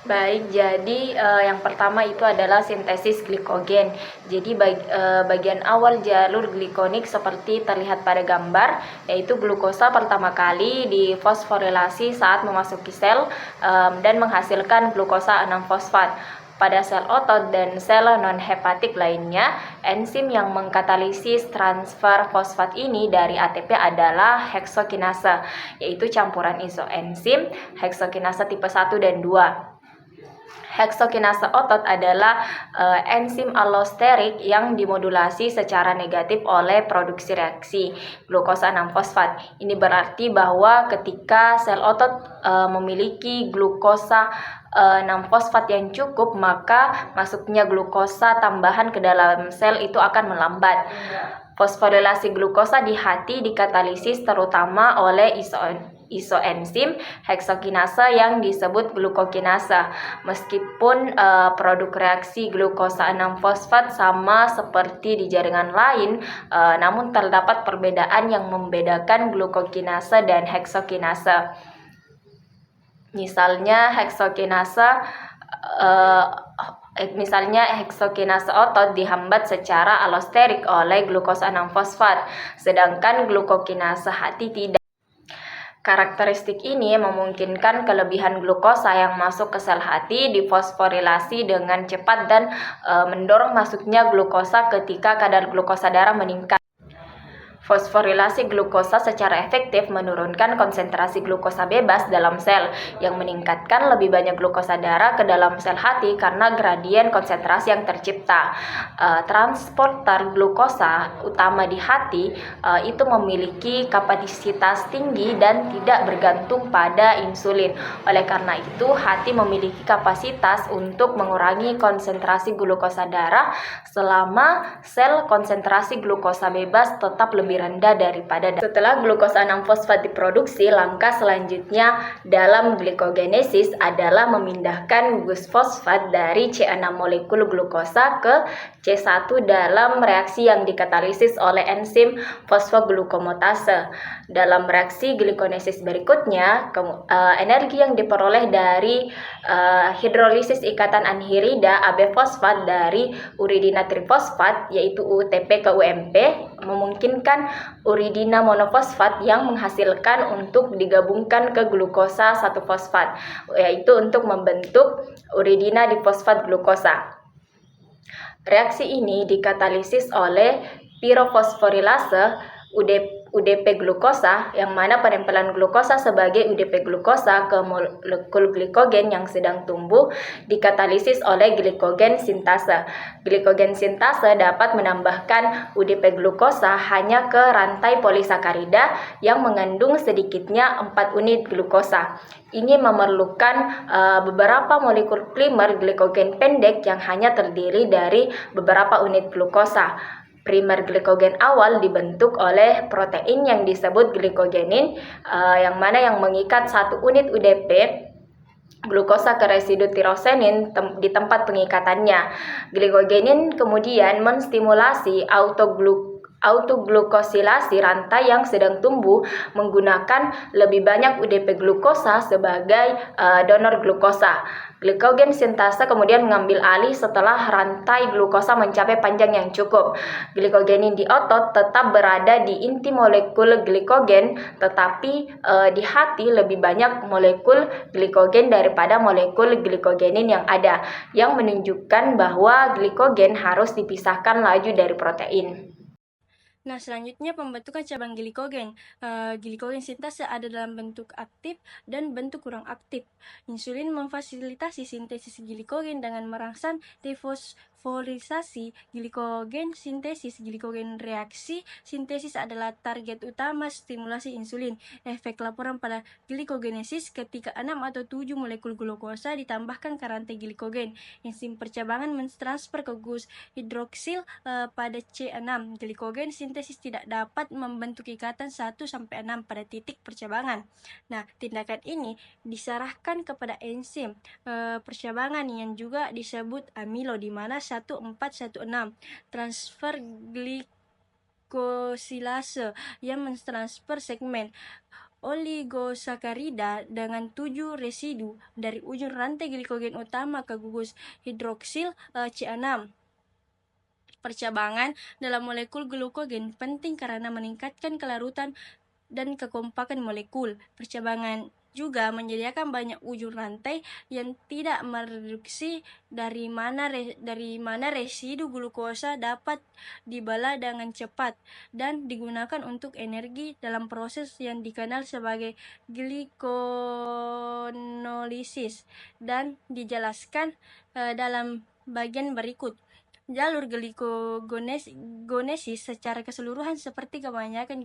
Baik, jadi yang pertama itu adalah sintesis glikogen. Jadi bagian awal jalur glikonik seperti terlihat pada gambar, yaitu glukosa pertama kali difosforilasi saat memasuki sel dan menghasilkan glukosa 6-fosfat. Pada sel otot dan sel non-hepatik lainnya, enzim yang mengkatalisis transfer fosfat ini dari ATP adalah heksokinase, yaitu campuran isoenzim heksokinase tipe 1 dan 2. Heksokinase otot adalah enzim allosterik yang dimodulasi secara negatif oleh produksi reaksi glukosa 6-fosfat. Ini berarti bahwa ketika sel otot memiliki glukosa 6-fosfat yang cukup, maka masuknya glukosa tambahan ke dalam sel itu akan melambat. Fosforilasi glukosa di hati dikatalisis terutama oleh isoenzim heksokinase yang disebut glukokinase. Meskipun produk reaksi glukosa 6-fosfat sama seperti di jaringan lain, namun terdapat perbedaan yang membedakan glukokinase dan heksokinase. Misalnya heksokinase otot dihambat secara allosterik oleh glukosa 6-fosfat, sedangkan glukokinase hati tidak. Karakteristik ini memungkinkan kelebihan glukosa yang masuk ke sel hati difosforilasi dengan cepat dan mendorong masuknya glukosa ketika kadar glukosa darah meningkat. Fosforilasi glukosa secara efektif menurunkan konsentrasi glukosa bebas dalam sel, yang meningkatkan lebih banyak glukosa darah ke dalam sel hati karena gradien konsentrasi yang tercipta. Transporter glukosa utama di hati itu memiliki kapasitas tinggi dan tidak bergantung pada insulin. Oleh karena itu, hati memiliki kapasitas untuk mengurangi konsentrasi glukosa darah selama sel konsentrasi glukosa bebas tetap lebih rendah daripada. Setelah glukosa 6-fosfat diproduksi, langkah selanjutnya dalam glikogenesis adalah memindahkan gugus fosfat dari C6 molekul glukosa ke C1 dalam reaksi yang dikatalisis oleh enzim fosfoglukomotase. Dalam reaksi glikogenesis berikutnya, energi yang diperoleh dari hidrolisis ikatan anhirida AB fosfat dari uridina trifosfat, yaitu UTP ke UMP, memungkinkan uridina monofosfat yang menghasilkan untuk digabungkan ke glukosa 1-fosfat, yaitu untuk membentuk uridina difosfat glukosa. Reaksi ini dikatalisis oleh pirofosforilase UDP glukosa, yang mana penempelan glukosa sebagai UDP glukosa ke molekul glikogen yang sedang tumbuh dikatalisis oleh glikogen sintase. Glikogen sintase dapat menambahkan UDP glukosa hanya ke rantai polisakarida yang mengandung sedikitnya 4 unit glukosa. Ini memerlukan beberapa molekul primer glikogen pendek yang hanya terdiri dari beberapa unit glukosa. Primer glikogen awal dibentuk oleh protein yang disebut glikogenin, yang mana yang mengikat 1 unit UDP glukosa ke residu tirosenin di tempat pengikatannya. Glikogenin kemudian menstimulasi autoglukosilasi rantai yang sedang tumbuh menggunakan lebih banyak UDP glukosa sebagai donor glukosa. Glikogen sintase kemudian mengambil alih setelah rantai glukosa mencapai panjang yang cukup. Glikogenin di otot tetap berada di inti molekul glikogen, tetapi di hati lebih banyak molekul glikogen daripada molekul glikogenin yang ada, yang menunjukkan bahwa glikogen harus dipisahkan laju dari protein. Nah, selanjutnya pembentukan cabang glikogen. Glikogen sintase ada dalam bentuk aktif dan bentuk kurang aktif. Insulin memfasilitasi sintesis glikogen dengan merangsang defosforisasi glikogen. Sintesis glikogen reaksi sintesis adalah target utama stimulasi insulin. Efek laporan pada glikogenesis ketika 6 atau 7 molekul glukosa ditambahkan ke rantai glikogen. Enzim percabangan mentransfer ke gugus hidroksil pada C6. Glikogen sintesis tidak dapat membentuk ikatan 1-6 pada titik percabangan. Nah, tindakan ini diserahkan kepada enzim percabangan yang juga disebut amilo, di mana 1416 transfer glikosilase yang mentransfer segmen oligosakarida dengan 7 residu dari ujung rantai glikogen utama ke gugus hidroksil C6. Percabangan dalam molekul glukogen penting karena meningkatkan kelarutan dan kekompakan molekul. Percabangan juga menyediakan banyak ujung rantai yang tidak mereduksi dari mana residu glukosa dapat dibelah dengan cepat dan digunakan untuk energi dalam proses yang dikenal sebagai glikonolisis dan dijelaskan dalam bagian berikut. Jalur glikogenesis secara keseluruhan seperti kebanyakan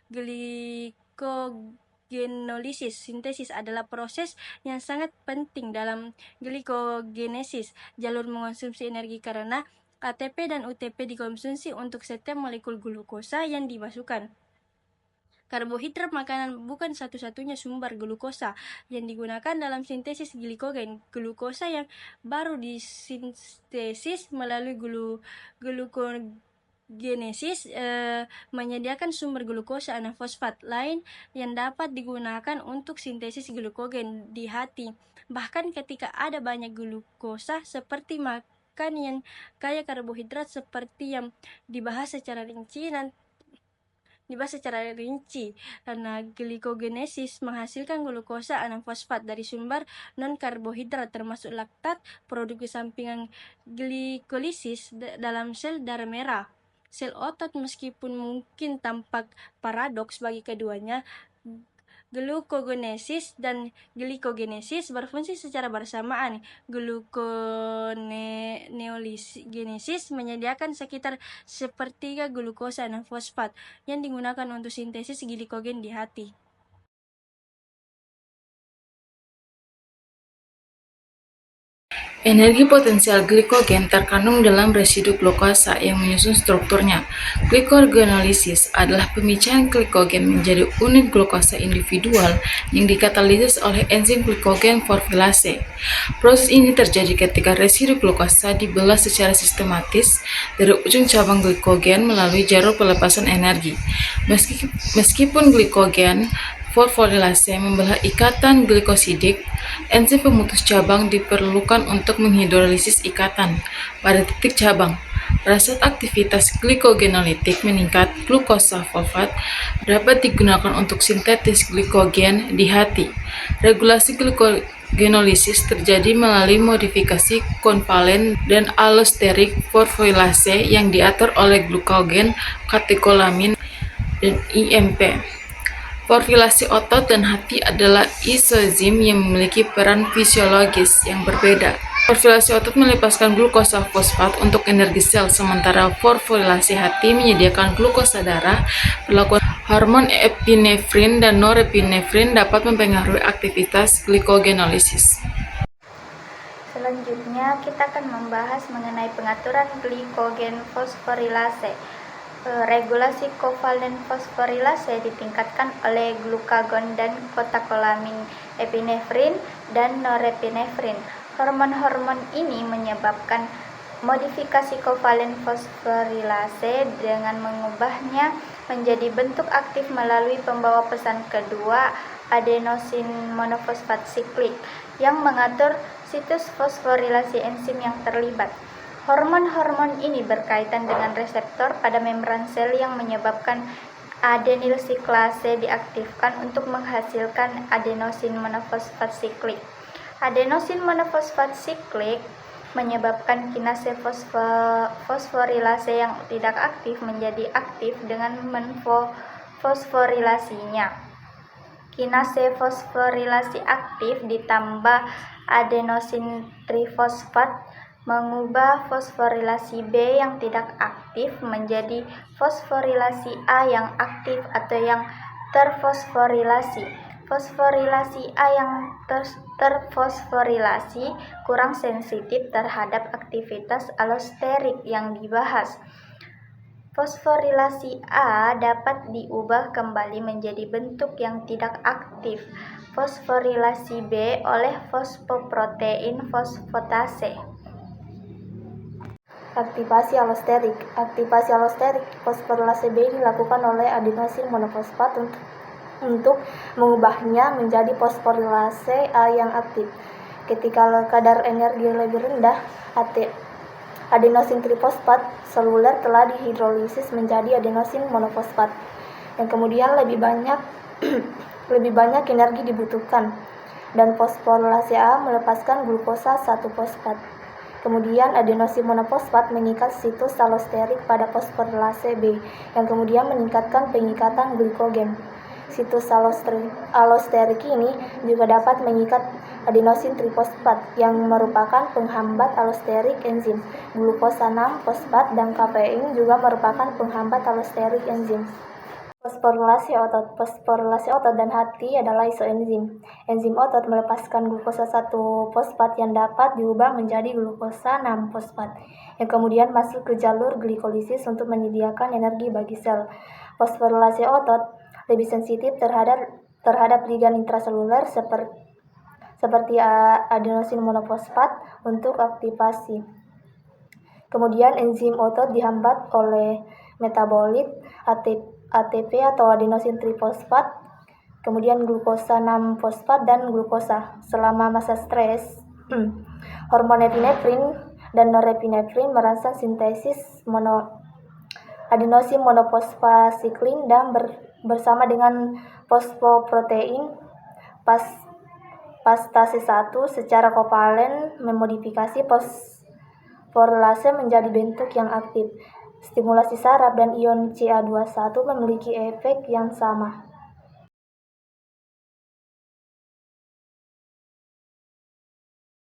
glikogenolisis sintesis adalah proses yang sangat penting dalam glikogenesis. Jalur mengonsumsi energi karena ATP dan UTP dikonsumsi untuk setiap molekul glukosa yang dimasukkan. Karbohidrat makanan bukan satu-satunya sumber glukosa yang digunakan dalam sintesis glikogen. Glukosa yang baru disintesis melalui glukogenesis menyediakan sumber glukosa 6-fosfat lain yang dapat digunakan untuk sintesis glukogen di hati. Bahkan ketika ada banyak glukosa seperti makan yang kaya karbohidrat seperti yang dibahas secara rinci karena glikogenesis menghasilkan glukosa 6-fosfat dari sumber non-karbohidrat termasuk laktat, produk sampingan glikolisis dalam sel darah merah. Sel otot meskipun mungkin tampak paradoks bagi keduanya, glukogenesis dan glikogenesis berfungsi secara bersamaan. Gluconeogenesis menyediakan sekitar sepertiga glukosa 6-fosfat yang digunakan untuk sintesis glikogen di hati. Energi potensial glikogen terkandung dalam residu glukosa yang menyusun strukturnya. Glycogenolisis adalah pemicahan glikogen menjadi unit glukosa individual yang dikatalisis oleh enzim glycogen forfilase. Proses ini terjadi ketika residu glukosa dibelah secara sistematis dari ujung cabang glikogen melalui jalur pelepasan energi. Meskipun glikogen fosforilase membelah ikatan glikosidik, enzim pemutus cabang diperlukan untuk menghidrolisis ikatan pada titik cabang. Pada saat aktivitas glikogenolitik meningkat, glukosa fosfat dapat digunakan untuk sintetis glikogen di hati. Regulasi glikogenolisis terjadi melalui modifikasi konvalen dan allosterik fosforilase yang diatur oleh glukogen, katekolamin, dan IMP. Forfilasi otot dan hati adalah isozim yang memiliki peran fisiologis yang berbeda. Forfilasi otot melepaskan glukosa fosfat untuk energi sel, sementara forfilasi hati menyediakan glukosa darah. Perlakuan hormon epinefrin dan norepinefrin dapat mempengaruhi aktivitas glikogenolisis. Selanjutnya, kita akan membahas mengenai pengaturan glikogen fosforilase. Regulasi kovalen fosforilase ditingkatkan oleh glukagon dan katekolamin, epinefrin dan norepinefrin. Hormon-hormon ini menyebabkan modifikasi kovalen fosforilase dengan mengubahnya menjadi bentuk aktif melalui pembawa pesan kedua adenosin monofosfat siklik yang mengatur situs fosforilasi enzim yang terlibat. Hormon-hormon ini berkaitan dengan reseptor pada membran sel yang menyebabkan adenyl siklase diaktifkan untuk menghasilkan adenosin monofosfat siklik. Adenosin monofosfat siklik menyebabkan kinase fosforilase yang tidak aktif menjadi aktif dengan menfosforilasinya. Kinase fosforilasi aktif ditambah adenosin trifosfat mengubah fosforilasi B yang tidak aktif menjadi fosforilasi A yang aktif atau yang terfosforilasi. Fosforilasi A yang terfosforilasi kurang sensitif terhadap aktivitas allosterik yang dibahas. Fosforilasi A dapat diubah kembali menjadi bentuk yang tidak aktif, fosforilasi B, oleh fosfoprotein fosfatase. Aktivasi allosterik. Fosforilase B dilakukan oleh adenosin monofosfat untuk untuk mengubahnya menjadi fosforilase A yang aktif. Ketika kadar energi lebih rendah, adenosin trifosfat seluler telah dihidrolisis menjadi adenosin monofosfat, yang kemudian lebih banyak energi dibutuhkan, dan fosforilase A melepaskan glukosa 1-fosfat. Kemudian adenosin monofosfat mengikat situs alosterik pada fosforilase B, yang kemudian meningkatkan pengikatan glikogen. Situs alosterik ini juga dapat mengikat adenosin trifosfat yang merupakan penghambat alosterik enzim. Glukosa 6-fosfat dan kafein juga merupakan penghambat alosterik enzim. Fosforilase otot dan hati adalah isoenzim. Enzim otot melepaskan glukosa 1-fosfat yang dapat diubah menjadi glukosa 6-fosfat, yang kemudian masuk ke jalur glikolisis untuk menyediakan energi bagi sel. Fosforilase otot lebih sensitif terhadap ligan intraseluler seperti adenosin monofosfat untuk aktivasi. Kemudian enzim otot dihambat oleh metabolit ATP atau adenosin trifosfat, kemudian glukosa 6-fosfat dan glukosa. Selama masa stres, hormon epinefrin dan norepinefrin merangsang sintesis adenosin monofosfasiklin dan bersama dengan fosfoprotein pastase 1 secara kovalen memodifikasi fosforilase menjadi bentuk yang aktif. Stimulasi saraf dan ion Ca21 memiliki efek yang sama.